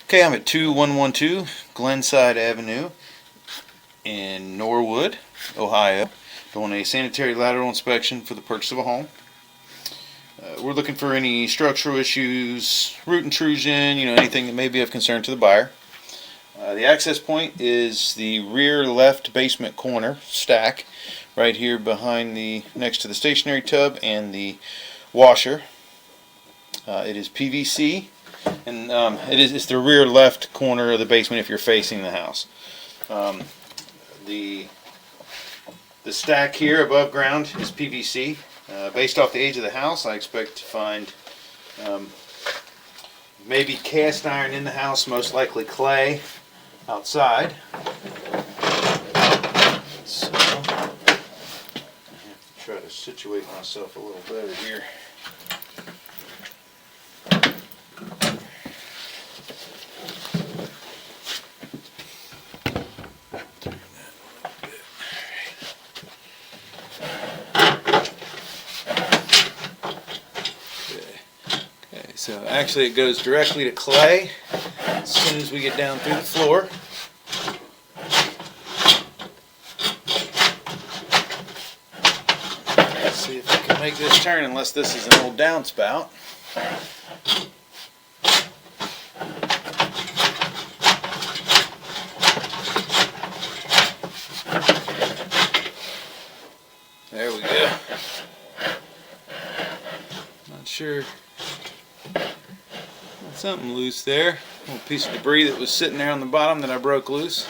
Okay, I'm at 2112 Glenside Avenue in Norwood, Ohio, doing a sanitary lateral inspection for the purchase of a home. We're looking for any structural issues, root intrusion, anything that may be of concern to the buyer. The access point is the rear left basement corner stack, right here behind next to the stationary tub and the washer. It is PVC, and it's the rear left corner of the basement if you're facing the house. The stack here above ground is PVC. Based off the age of the house, I expect to find maybe cast iron in the house, most likely clay outside. So I have to try to situate myself a little better here. So actually it goes directly to clay as soon as we get down through the floor. Let's see if I can make this turn, unless this is an old downspout. There we go. Not sure. Something loose there. A little piece of debris that was sitting there on the bottom that I broke loose.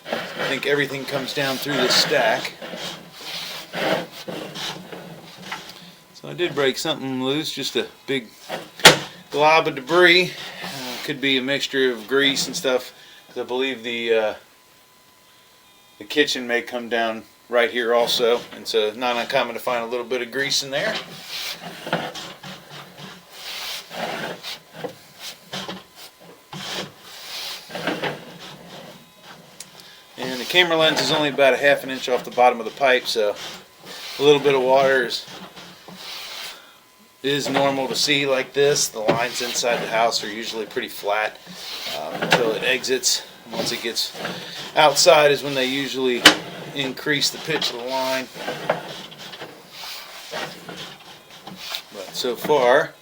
I think everything comes down through this stack. So I did break something loose, just a big glob of debris. Could be a mixture of grease and stuff, because I believe the kitchen may come down right here also, and so not uncommon to find a little bit of grease in there. And the camera lens is only about a ½ an inch off the bottom of the pipe, so a little bit of water is normal to see like this. The lines inside the house are usually pretty flat until it exits. Once it gets outside is when they usually increase the pitch of the line. But so far,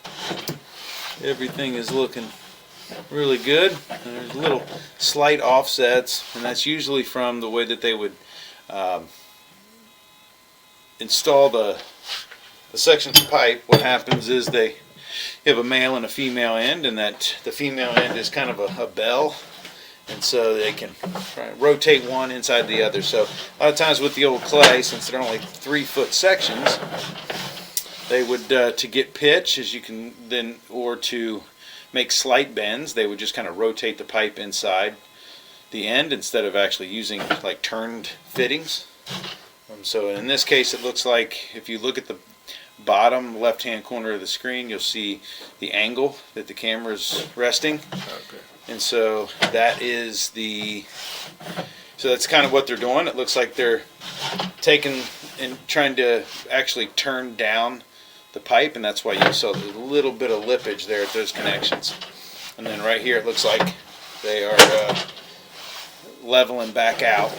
everything is looking really good. And there's little slight offsets, and that's usually from the way that they would install the sections of pipe. What happens is they have a male and a female end, and that the female end is kind of a bell, and so they can try to rotate one inside the other. So a lot of times with the old clay, since they're only 3-foot sections, they would to get pitch, as you can then, or to make slight bends, they would just kind of rotate the pipe inside the end instead of actually using like turned fittings. So in this case, it looks like if you look at the bottom left hand corner of the screen, you'll see the angle that the camera is resting. Okay. And so that is that's kind of what they're doing. It looks like they're taking and trying to actually turn down the pipe, and that's why you saw a little bit of lippage there at those connections. And then right here it looks like they are leveling back out.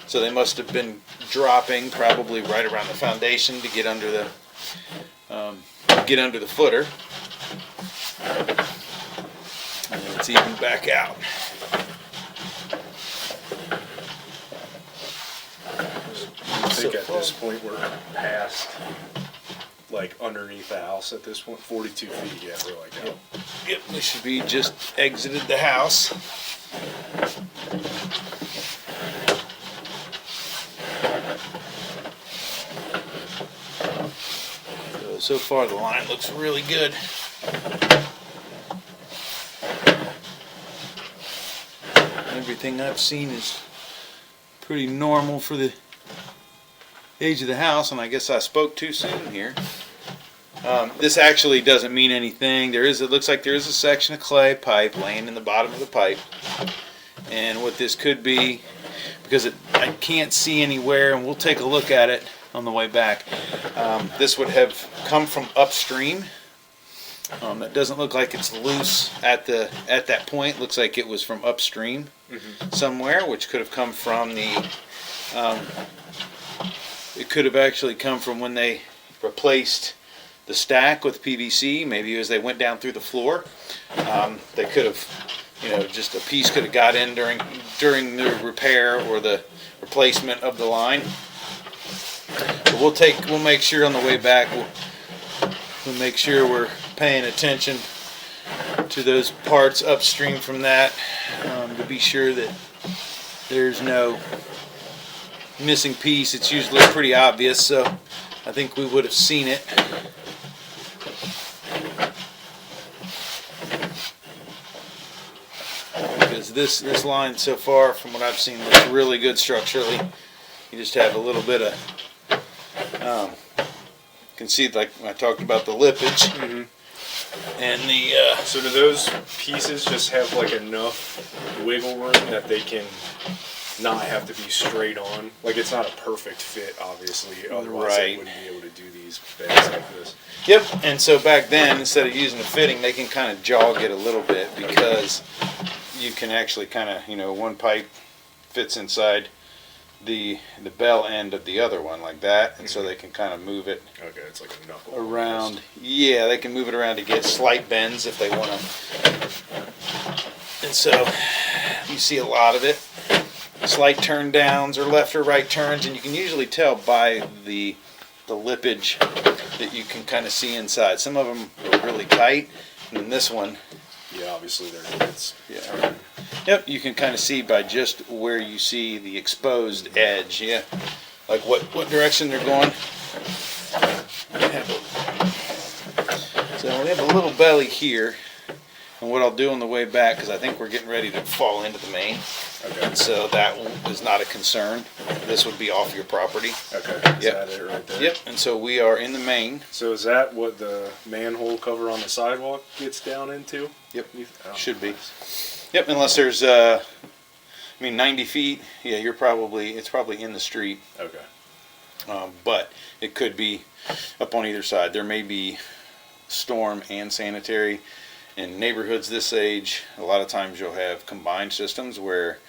So they must have been dropping probably right around the foundation to get under the footer. And then it's even back out. I think at this point we're past, like, underneath the house at this point, 42 feet, yeah, we're like out. Yep, we should be just exited the house. So far the line looks really good. Everything I've seen is pretty normal for the age of the house, and I guess I spoke too soon here. This actually doesn't mean anything. It looks like there is a section of clay pipe laying in the bottom of the pipe, and what this could be, because I can't see anywhere, and we'll take a look at it on the way back. This would have come from upstream, It doesn't look like it's loose at that point. Looks like it was from upstream somewhere, which could have come from the. It could have actually come from when they replaced the stack with PVC. Maybe as they went down through the floor, they could have, just a piece could have got in during the repair or the replacement of the line. But we'll make sure on the way back we'll make sure we're paying attention to those parts upstream from that, to be sure that there's no missing piece. It's usually pretty obvious, so I think we would have seen it. Because this line so far, from what I've seen, looks really good structurally. You just have a little bit of, you can see, like I talked about, the lippage. And the So do those pieces just have like enough wiggle room that they can not have to be straight on? Like, it's not a perfect fit, obviously. Otherwise, they wouldn't be able to do these beds like this. Yep. And so back then, instead of using a fitting, they can kind of jog it a little bit, because you can actually kind of, one pipe fits inside the bell end of the other one like that, and so they can kind of move it. Okay, it's like a knuckle around. almost. Yeah, they can move it around to get slight bends if they want to. And so you see a lot of it. Slight turn downs or left or right turns, and you can usually tell by the lippage that you can kind of see inside. Some of them are really tight, and then this one. Yeah, obviously it's Yeah. Yep, you can kind of see by just where you see the exposed edge. Yeah, like what direction they're going. So we have a little belly here, and what I'll do on the way back, because I think we're getting ready to fall into the main. Okay. And so that is not a concern. This would be off your property. Okay. Is Yep. that it right there? Yep. And so we are in the main. So is that what the manhole cover on the sidewalk gets down into? Yep. Oh, Should be. nice. Yep. Unless there's 90 feet. Yeah, it's probably in the street. Okay. But it could be up on either side. There may be storm and sanitary. In neighborhoods this age, a lot of times you'll have combined systems where,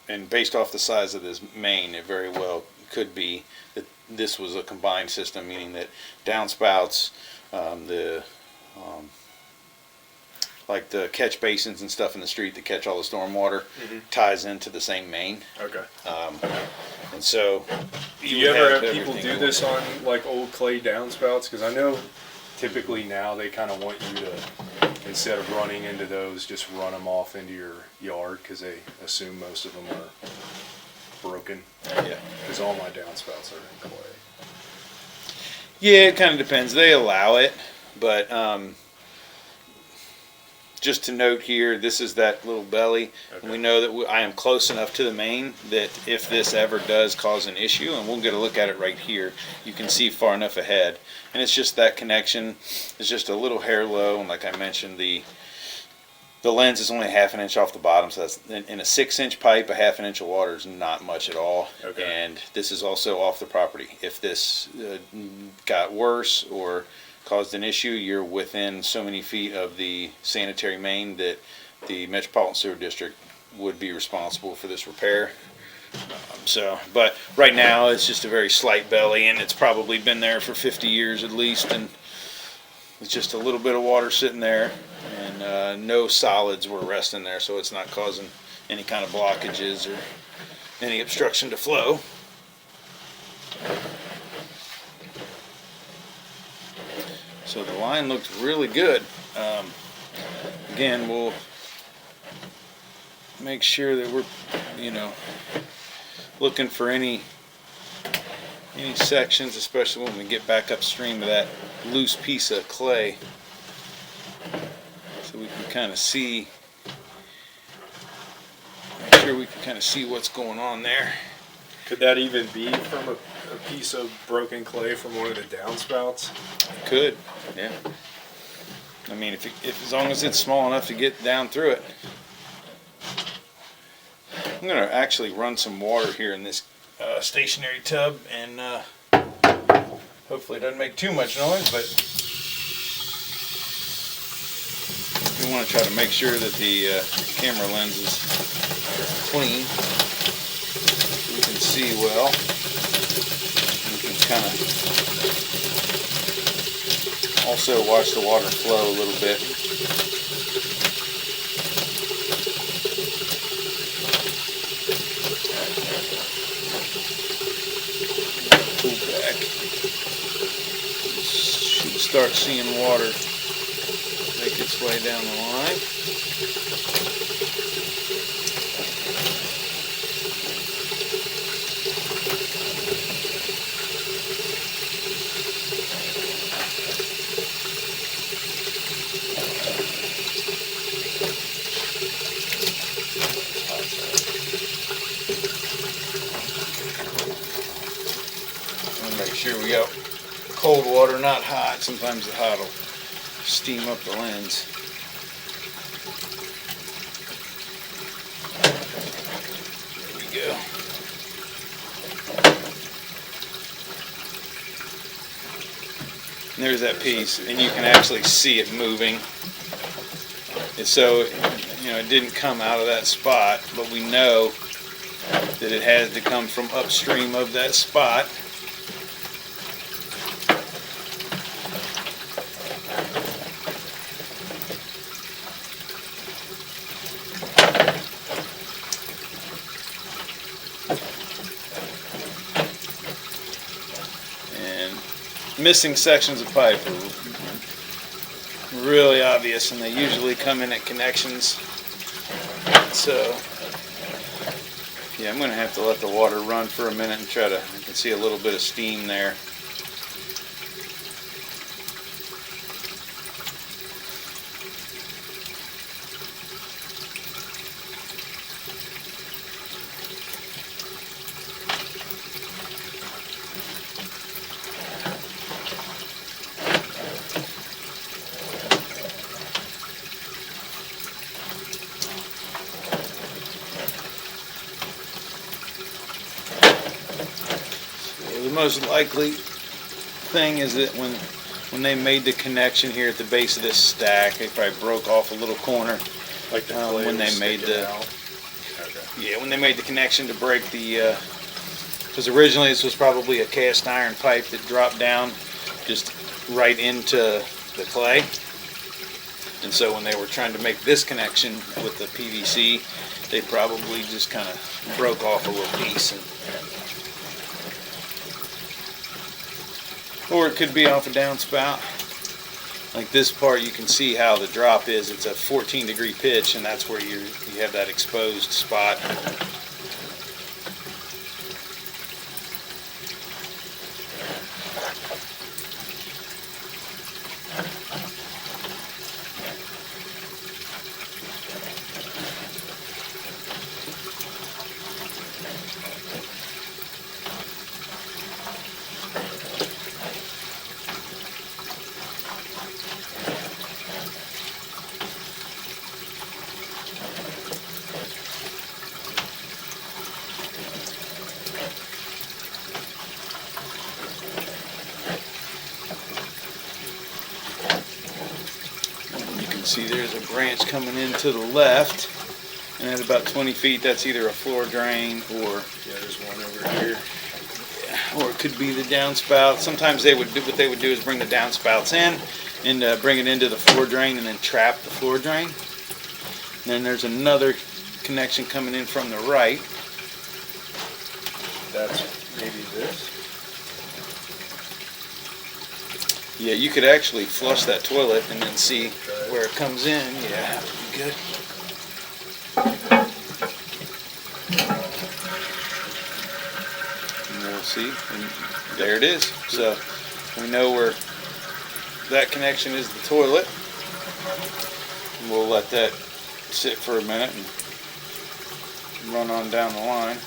and based off the size of this main, it very well could be that this was a combined system, meaning that downspouts, like the catch basins and stuff in the street that catch all the storm water, ties into the same main. Okay. And so Do you ever have people everything do going. this on like old clay downspouts? Because I know typically now they kind of want you to, instead of running into those, just run them off into your yard, because they assume most of them are broken. Yeah. Because all my downspouts are in clay. Yeah, it kind of depends. They allow it, but just to note here, this is that little belly. Okay. And we know that I am close enough to the main that if this ever does cause an issue, and we'll get a look at it right here, you can see far enough ahead. And it's just that connection is just a little hair low, and like I mentioned, the lens is only half an inch off the bottom, so that's in a 6-inch pipe, a half an inch of water is not much at all. Okay. And this is also off the property. If this got worse or caused an issue, you're within so many feet of the sanitary main that the Metropolitan Sewer District would be responsible for this repair. But right now it's just a very slight belly, and it's probably been there for 50 years at least, and it's just a little bit of water sitting there, and no solids were resting there, so it's not causing any kind of blockages or any obstruction to flow. So the line looks really good. Again, we'll make sure that we're, looking for any sections, especially when we get back upstream of that loose piece of clay, so we can kind of see, make sure we can kind of see what's going on there. Could that even be from a piece of broken clay from one of the downspouts? Could, yeah. I mean, if as long as it's small enough to get down through it. I'm going to actually run some water here in this stationary tub, and hopefully it doesn't make too much noise, but want to try to make sure that the camera lens is clean so we can see well. We can kind of also watch the water flow a little bit. Pull back. Should start seeing water make its way down the line. Make sure we got cold water, not hot. Sometimes the hot will steam up the lens. There we go. And there's that piece, and you can actually see it moving. And so, it didn't come out of that spot, but we know that it had to come from upstream of that spot. Missing sections of pipe are really obvious, and they usually come in at connections. So, yeah, I'm going to have to let the water run for a minute and I can see a little bit of steam there. The most likely thing is that when they made the connection here at the base of this stack, they probably broke off a little corner. Like the clay when they made the out. Okay. Yeah, when they made the connection to break the because originally this was probably a cast iron pipe that dropped down just right into the clay, and so when they were trying to make this connection with the PVC, they probably just kind of broke off a little piece. Or it could be off a downspout. Like this part, you can see how the drop is. It's a 14-degree pitch, and that's where you have that exposed spot. See, there's a branch coming in to the left, and at about 20 feet, that's either a floor drain or Yeah, there's one over here. or it could be the downspout. Sometimes what they would do is bring the downspouts in and bring it into the floor drain and then trap the floor drain. And then there's another connection coming in from the right. That's maybe this. Yeah, you could actually flush that toilet and then see where it comes in. Yeah, that would be good. And we'll see. And there it is. So we know where that connection is the toilet. And we'll let that sit for a minute and run on down the line.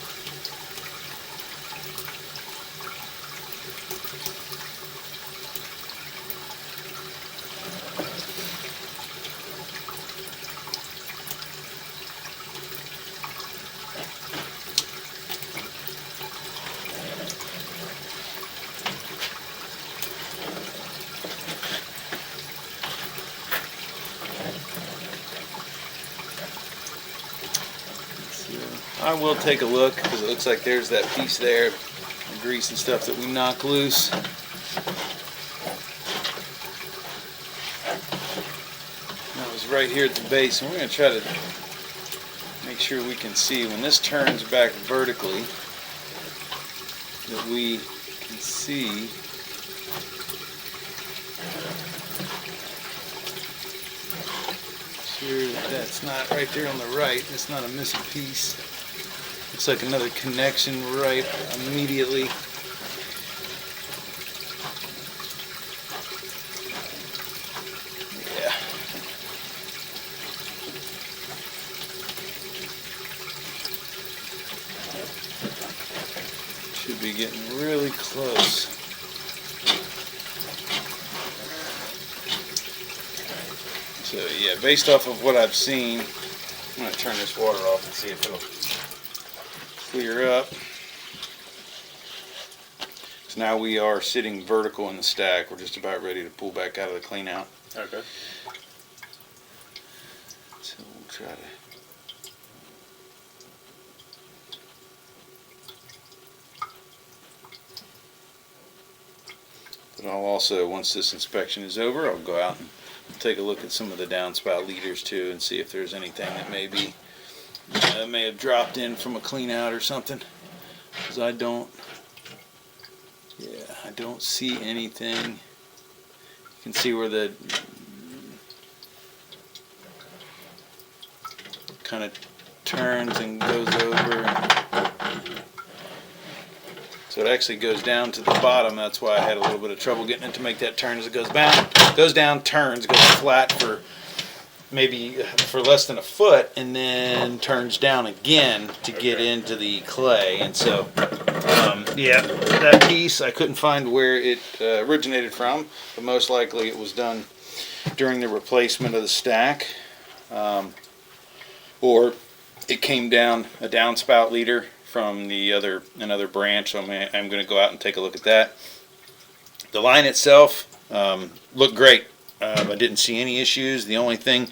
I will take a look because it looks like there's that piece there, the grease and stuff that we knocked loose. That was right here at the base, and we're going to try to make sure we can see when this turns back vertically that we can see sure that that's not right there on the right. It's not a missing piece. Looks like another connection right immediately. Yeah. Should be getting really close. So yeah, based off of what I've seen, I'm going to turn this water off and see if it'll clear up. So now we are sitting vertical in the stack. We're just about ready to pull back out of the clean out. Okay. So we'll try to. But I'll also, once this inspection is over, I'll go out and take a look at some of the downspout leaders too and see if there's anything that may have dropped in from a clean out or something, because I don't see anything. You can see where the kind of turns and goes over. So it actually goes down to the bottom. That's why I had a little bit of trouble getting it to make that turn as it goes down, turns, goes flat for less than a foot, and then turns down again to get into the clay. And so, yeah, that piece I couldn't find where it originated from, but most likely it was done during the replacement of the stack, or it came down a downspout leader from another branch. So I'm going to go out and take a look at that. The line itself looked great. I didn't see any issues. The only thing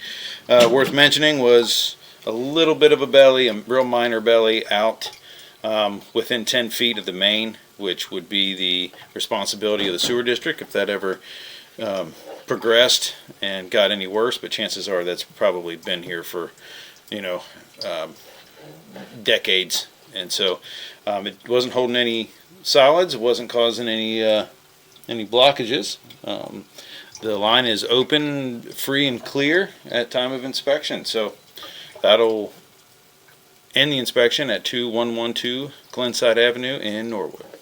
worth mentioning was a little bit of a belly, a real minor belly out within 10 feet of the main, which would be the responsibility of the sewer district if that ever progressed and got any worse. But chances are that's probably been here for, decades. And so it wasn't holding any solids. It wasn't causing any blockages. The line is open, free, and clear at time of inspection. So that'll end the inspection at 2112 Glenside Avenue in Norwood.